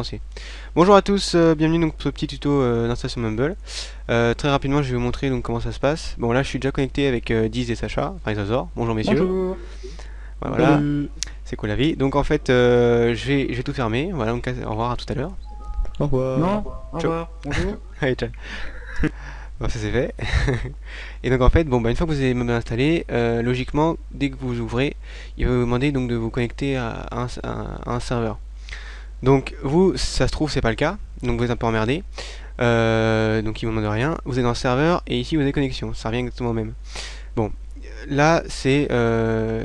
français. Bonjour à tous, bienvenue donc pour ce petit tuto d'installation Mumble. Très rapidement je vais vous montrer donc comment ça se passe. Bon là je suis déjà connecté avec Diz et Sacha, enfin Isazor. Bonjour messieurs. Bonjour. Voilà, Salut. c'est cool la vie. Donc en fait je vais tout fermer. Voilà, donc au revoir à tout à l'heure. Au revoir. Non, au Ciao. revoir, bonjour. Allez, ciao. Bon, ça c'est fait. Et donc en fait, bon, bah, une fois que vous avez Mumble installé, logiquement, dès que vous ouvrez, il va vous demander donc de vous connecter à un serveur. Donc vous, ça se trouve, c'est pas le cas, donc vous êtes un peu emmerdé. Donc il vous demande rien. Vous êtes dans le serveur et ici vous avez connexion, ça revient exactement au même. Bon, là c'est,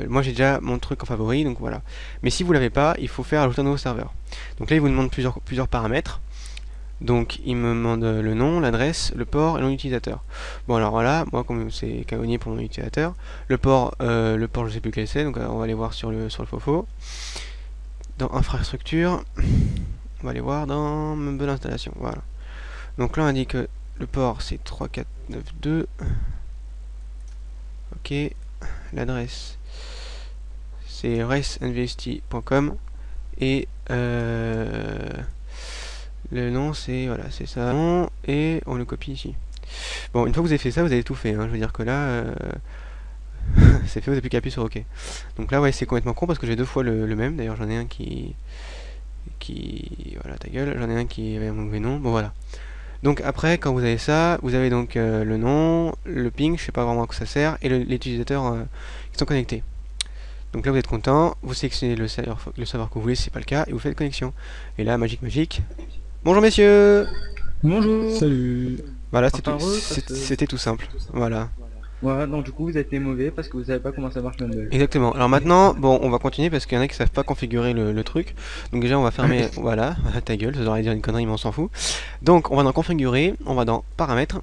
moi j'ai déjà mon truc en favori, donc voilà. Mais si vous l'avez pas, il faut faire ajouter un nouveau serveur. Donc là il vous demande plusieurs paramètres. Donc il me demande le nom, l'adresse, le port et le nom d'utilisateur. Bon alors voilà, moi comme c'est Kaoni pour mon utilisateur, le port je sais plus quel c'est, donc on va aller voir sur le Fofo. Dans infrastructure, on va aller voir dans Mumble installation, voilà. Donc là on dit que le port c'est 3492. Ok, l'adresse c'est racenvst.com et le nom c'est voilà, c'est ça, et on le copie ici. Bon, une fois que vous avez fait ça, vous avez tout fait, hein. Je veux dire que là c'est fait, vous n'avez plus qu'à appuyer sur OK. Donc là ouais, c'est complètement con parce que j'ai deux fois le même. D'ailleurs j'en ai un qui voilà, ta gueule, j'en ai un qui avait un mauvais nom. Bon voilà. Donc après, quand vous avez ça, vous avez donc le nom, le ping, je sais pas vraiment à quoi ça sert, et les utilisateurs qui sont connectés. Donc là vous êtes content, vous sélectionnez le serveur que vous voulez, si c'est pas le cas, et vous faites connexion. Et là, magique. Bonjour messieurs. Bonjour. Salut. Voilà, Enfin, heureux, parce que- c'était tout simple. Voilà. Voilà, donc du coup vous êtes les mauvais parce que vous savez pas comment ça marche Mumble. Exactement. Alors maintenant, bon, on va continuer parce qu'il y en a qui savent pas configurer le truc. Donc déjà, on va fermer. Voilà, ta gueule, ça devrait dire une connerie, mais on s'en fout. Donc, on va dans configurer, on va dans paramètres.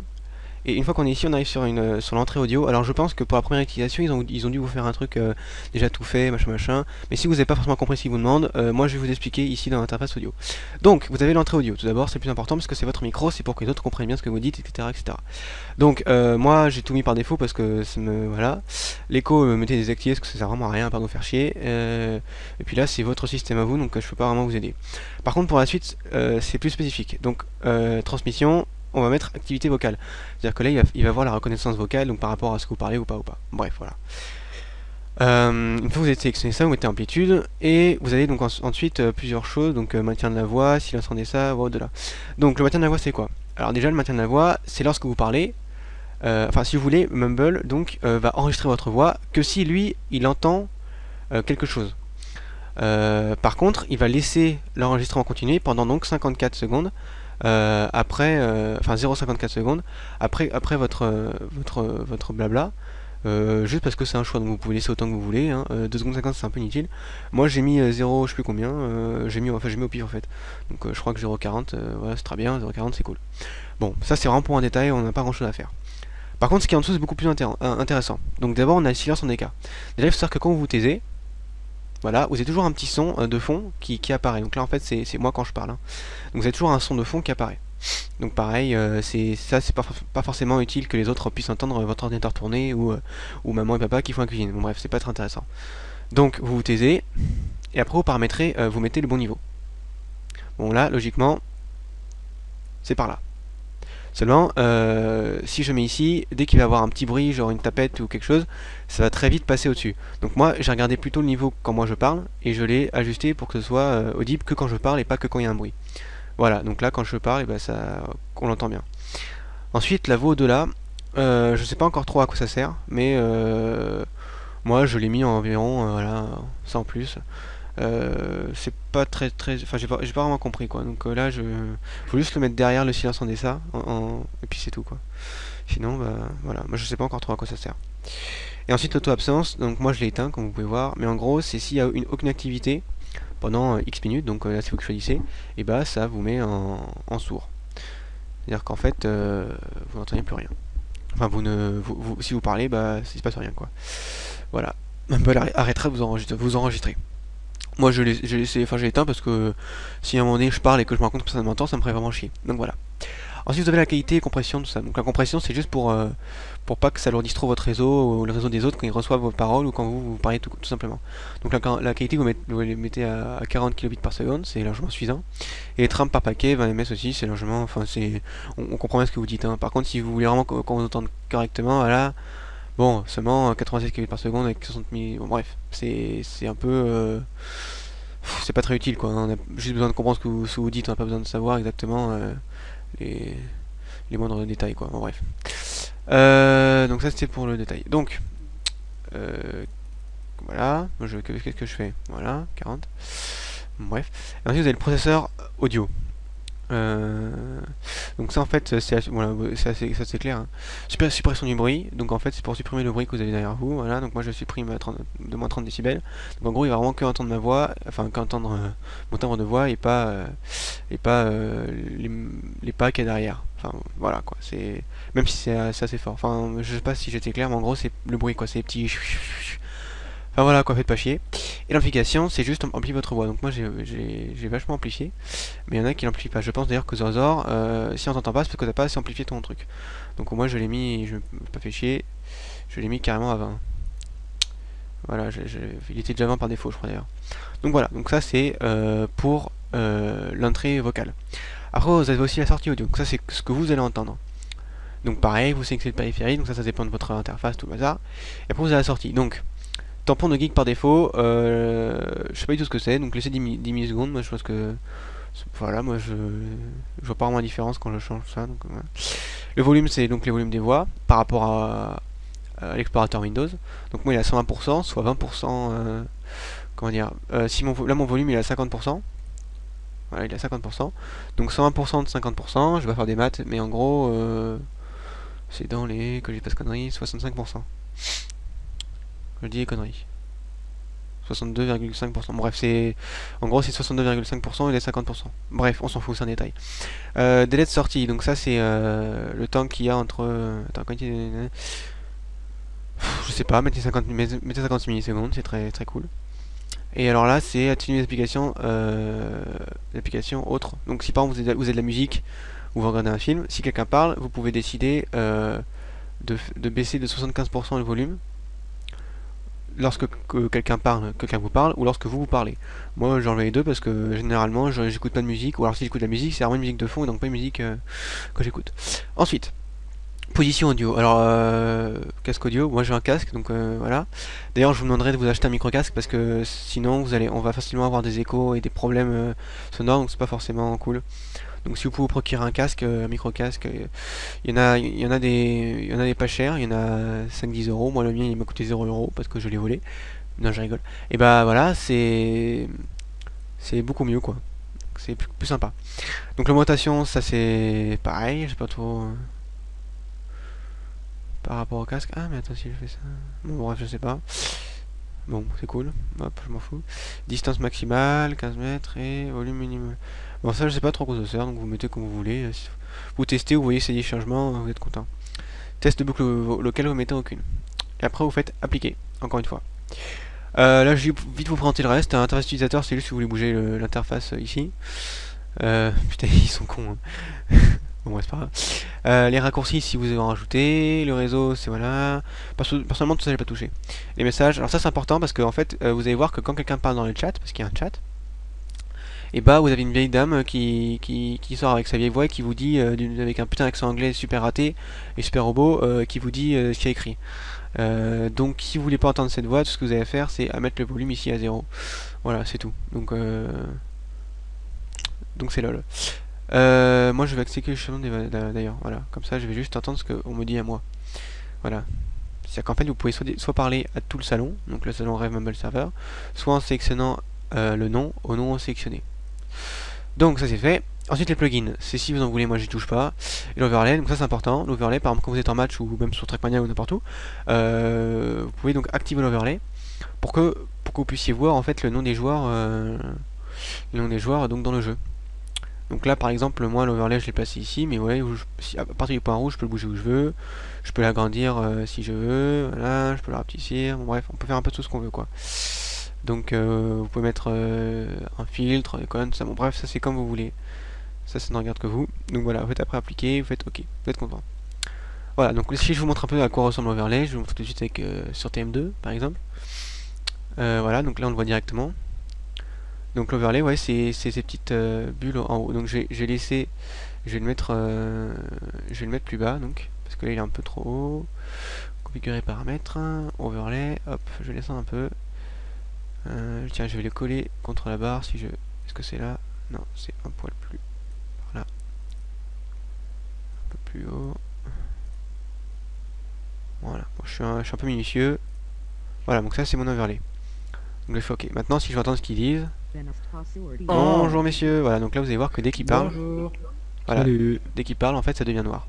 Et une fois qu'on est ici, on arrive sur l'entrée audio. Alors je pense que pour la première utilisation, ils ont dû vous faire un truc déjà tout fait, machin. Mais si vous n'avez pas forcément compris ce qu'ils vous demandent, moi je vais vous expliquer ici dans l'interface audio. Donc vous avez l'entrée audio. Tout d'abord, c'est le plus important parce que c'est votre micro, c'est pour que les autres comprennent bien ce que vous dites, etc. Donc moi j'ai tout mis par défaut parce que voilà. L'écho mettez désactivé parce que ça sert vraiment à rien à part nous faire chier. Et puis là c'est votre système à vous, donc je peux pas vraiment vous aider. Par contre pour la suite, c'est plus spécifique. Donc transmission, on va mettre activité vocale. C'est-à-dire que là, il va voir la reconnaissance vocale, donc par rapport à ce que vous parlez ou pas. Bref, voilà. Une fois que vous avez sélectionné ça, vous mettez amplitude, et vous avez donc ensuite plusieurs choses, donc maintien de la voix, silence en ça, voix au-delà. Donc le maintien de la voix, c'est quoi? Alors déjà, le maintien de la voix, c'est lorsque vous parlez, enfin si vous voulez, Mumble donc va enregistrer votre voix que si lui, il entend quelque chose. Par contre, il va laisser l'enregistrement continuer pendant donc 54 secondes. Après, enfin 0,54 secondes après votre blabla, juste parce que c'est un choix, donc vous pouvez laisser autant que vous voulez, hein. 2 secondes 50 c'est un peu inutile. Moi j'ai mis 0, je sais plus combien, j'ai mis au pif en fait. Donc je crois que 0,40, voilà, c'est très bien, 0,40 c'est cool. Bon, ça c'est vraiment pour un détail, on n'a pas grand chose à faire. Par contre, ce qui est en dessous c'est beaucoup plus intéressant. Donc d'abord on a le silence en DK. Déjà il faut savoir que quand vous vous taisez, voilà, vous avez toujours un petit son de fond qui apparaît. Donc là en fait c'est moi quand je parle, hein. Donc vous avez toujours un son de fond qui apparaît. Donc pareil, c'est pas forcément utile que les autres puissent entendre votre ordinateur tourner ou maman et papa qui font la cuisine. Bon bref, c'est pas très intéressant. Donc vous vous taisez et après vous paramétrez, vous mettez le bon niveau. Bon là, logiquement, c'est par là. Seulement, si je mets ici, dès qu'il va y avoir un petit bruit, genre une tapette ou quelque chose, ça va très vite passer au-dessus. Donc moi, j'ai regardé plutôt le niveau quand moi je parle, et je l'ai ajusté pour que ce soit audible que quand je parle et pas que quand il y a un bruit. Voilà, donc là quand je parle, et ben ça, on l'entend bien. Ensuite, la voix au-delà, je sais pas encore trop à quoi ça sert, mais moi je l'ai mis environ, voilà, ça en plus. C'est pas très, enfin j'ai pas vraiment compris quoi. Donc là faut juste le mettre derrière le silence en DSA et puis c'est tout quoi. Sinon bah voilà, moi je sais pas encore trop à quoi ça sert. Et ensuite l'auto-absence, donc moi je l'ai éteint comme vous pouvez voir, mais en gros c'est s'il y a aucune activité pendant X minutes, donc là c'est vous que choisissez, et bah ça vous met en sourd. C'est-à-dire qu'en fait vous n'entendez plus rien. Enfin si vous parlez, bah il se passe rien quoi. Voilà. Mumble arrêtera de vous enregistrer. Moi j'ai laissé, enfin j'ai éteint parce que si à un moment donné je parle et que je me rends compte que personne ne m'entend, ça me ferait vraiment chier. Donc voilà. Ensuite vous avez la qualité et compression, tout ça. Donc la compression c'est juste pour pas que ça alourdisse trop votre réseau ou le réseau des autres quand ils reçoivent vos paroles ou quand vous parlez tout simplement. Donc la qualité vous les mettez à 40 kilobits par seconde, c'est largement suffisant. Et les trames par paquet, 20 ms aussi, c'est largement, enfin c'est, on comprend bien ce que vous dites. Hein. Par contre si vous voulez vraiment qu'on vous entende correctement, voilà, bon, seulement 96 kbps par seconde avec 60 000, bon bref, c'est un peu, c'est pas très utile quoi. Hein. On a juste besoin de comprendre ce que vous dites, on n'a pas besoin de savoir exactement les, les moindres détails quoi. Bon bref. Donc ça c'était pour le détail. Donc euh, voilà, qu'est-ce que je fais? Voilà, 40. Bref. Et ensuite vous avez le processeur audio. Euh, donc ça en fait voilà, c'est assez clair. Hein. Suppression du bruit. Donc en fait c'est pour supprimer le bruit que vous avez derrière vous. Voilà. Donc moi je supprime à 30, de moins 30 décibels. Donc en gros il va vraiment que entendre ma voix, enfin qu'entendre mon timbre de voix et pas les pas qu'il y a derrière. Enfin voilà quoi. C'est même si c'est assez fort. Enfin je sais pas si j'étais clair, mais en gros c'est le bruit quoi. C'est les petits. Enfin voilà quoi, faites pas chier. Et l'amplification, c'est juste amplifier votre voix. Donc moi j'ai vachement amplifié, mais il y en a qui l'amplifient pas. Je pense d'ailleurs que Zorzor, si on t'entend pas, c'est parce que t'as pas assez amplifié ton truc. Donc moi je l'ai mis, je me suis pas fait chier, je l'ai mis carrément à 20. Voilà, il était déjà 20 par défaut, je crois d'ailleurs. Donc voilà, donc ça c'est pour l'entrée vocale. Après vous avez aussi la sortie audio, donc ça c'est ce que vous allez entendre. Donc pareil, vous sélectionnez le périphérique, donc ça dépend de votre interface, tout le bazar. Et après vous avez la sortie. Donc tampon de geek par défaut, je sais pas du tout ce que c'est, donc laissez 10 millisecondes, moi je pense que... Voilà, moi je vois pas vraiment la différence quand je change ça. Donc, voilà. Le volume c'est donc les volumes des voix par rapport à l'explorateur Windows. Donc moi il est à 120%, soit 20%... comment dire, si là mon volume il est à 50%. Voilà, il est à 50%. Donc 120% de 50%, je vais pas faire des maths, mais en gros... c'est dans les... que j'ai pas de conneries, 65%. Je dis des conneries. 62,5%. Bref, c'est en gros c'est 62,5% et les 50%. Bref, on s'en fout, c'est un détail. Délai de sortie, donc ça c'est le temps qu'il y a entre. Attends, je sais pas, mettez 50 millisecondes, c'est très très cool. Et alors là, c'est atténuer l'application autre. Donc si par exemple vous avez de la musique ou vous regardez un film, si quelqu'un parle, vous pouvez décider de baisser de 75% le volume lorsque quelqu'un vous parle ou lorsque vous parlez. Moi j'enlève les deux parce que généralement j'écoute pas de musique, ou alors si j'écoute de la musique c'est vraiment une musique de fond et donc pas une musique que j'écoute. Ensuite, position audio. Alors casque audio, moi j'ai un casque donc voilà. D'ailleurs je vous demanderai de vous acheter un micro casque parce que sinon on va facilement avoir des échos et des problèmes sonores, donc c'est pas forcément cool. Donc si vous pouvez vous procurer un casque, un micro casque, il y en a des pas chers, il y en a 5-10 euros. Moi le mien il m'a coûté 0 € parce que je l'ai volé. Non je rigole. Et bah voilà, c'est beaucoup mieux quoi. C'est plus sympa. Donc l'augmentation ça c'est pareil, je sais pas trop par rapport au casque. Ah mais attends si je fais ça. Bon bref je sais pas. Bon c'est cool, hop je m'en fous. Distance maximale, 15 mètres et volume minimum. Bon ça je sais pas trop quoi ça sert, donc vous mettez comme vous voulez. Vous testez, vous voyez s'il y a des changements, vous êtes content. Test de boucle local, vous mettez aucune. Et après vous faites appliquer, encore une fois. Là je vais vite vous présenter le reste. Interface utilisateur, c'est juste si vous voulez bouger l'interface ici. Putain ils sont cons. Hein. Bon ouais, c'est pas grave. Les raccourcis si vous avez en rajouté. Le réseau c'est voilà. Personnellement tout ça j'ai pas touché. Les messages, alors ça c'est important parce que en fait vous allez voir que quand quelqu'un parle dans le chat, parce qu'il y a un chat, et bah vous avez une vieille dame qui sort avec sa vieille voix et qui vous dit avec un putain d'accent anglais super raté et super robot qui vous dit ce qu'il y a écrit. Donc si vous voulez pas entendre cette voix, tout ce que vous avez à faire c'est à mettre le volume ici à 0. Voilà c'est tout. Donc c'est lol. Moi je vais accéder le chemin d'ailleurs. Voilà, comme ça je vais juste entendre ce qu'on me dit à moi. Voilà. C'est-à-dire qu'en fait vous pouvez soit parler à tout le salon, donc le salon Rêve Mumble Server, soit en sélectionnant le nom au nom sélectionné. Donc ça c'est fait. Ensuite les plugins, c'est si vous en voulez, moi j'y touche pas. Et l'overlay, donc ça c'est important. L'overlay, par exemple quand vous êtes en match ou même sur Trackmania ou n'importe où, vous pouvez donc activer l'overlay pour que vous puissiez voir en fait le nom des joueurs, donc dans le jeu. Donc là par exemple moi l'overlay je l'ai placé ici, mais ouais, à partir du point rouge je peux le bouger où je veux, je peux l'agrandir si je veux, voilà, je peux le rapetissir, bon, bref on peut faire un peu tout ce qu'on veut quoi. Donc vous pouvez mettre un filtre, des colonnes, tout ça, bon bref ça c'est comme vous voulez. Ça ne regarde que vous. Donc voilà, vous faites après appliquer, vous faites OK, vous êtes content. Voilà, donc si je vous montre un peu à quoi ressemble l'overlay, je vous montre tout de suite avec, sur TM2 par exemple. Voilà, donc là on le voit directement. Donc l'overlay, ouais, c'est ces petites bulles en haut. Donc j'ai laissé, je vais le mettre, plus bas, donc parce que là il est un peu trop haut. Configurer paramètres, overlay, hop, je vais descendre un peu. Tiens, je vais le coller contre la barre si je. Est-ce que c'est là? Non, c'est un poil plus. Par là. Un peu plus haut. Voilà, bon, je suis un peu minutieux. Voilà, donc ça c'est mon overlay. Donc je fais OK. Maintenant, si je veux entendre ce qu'ils disent. Bonjour messieurs. Voilà, donc là vous allez voir que dès qu'ils parlent, Bonjour. voilà, Salut. dès qu'ils parlent, en fait, ça devient noir.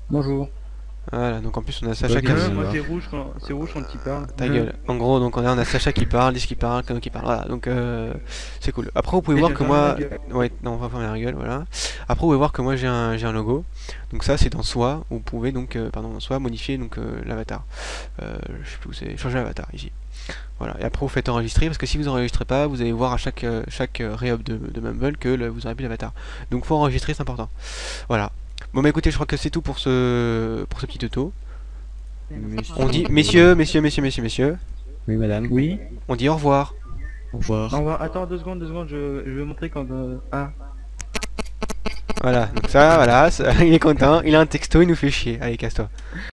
Bonjour. Voilà, donc en plus on a Sacha qui bien, a. Moi noir. c'est rouge quand il parle. Ta gueule. En gros, donc on a Sacha qui parle, Lys qui parle, Kano qui parle. Voilà, donc c'est cool. Après, vous pouvez Et voir j'ai que fermé moi. ma gueule. Ouais, non, on va fermer la gueule, voilà. Après, vous pouvez voir que moi j'ai un logo. Donc ça, c'est dans soi. Vous pouvez donc, pardon, dans soi, modifier donc l'avatar. Je sais plus où c'est. Changer l'avatar ici. Voilà. Et après, vous faites enregistrer parce que si vous enregistrez pas, vous allez voir à chaque réhop de Mumble que vous aurez plus l'avatar. Donc faut enregistrer, c'est important. Voilà. Bon, bah écoutez, je crois que c'est tout pour ce petit tuto. On dit messieurs, messieurs. Oui, madame. Oui. On dit au revoir. Au revoir. Au revoir. Attends 2 secondes, je vais montrer quand. Ah. Voilà, donc ça, voilà, il est content, il a un texto, il nous fait chier. Allez, casse-toi.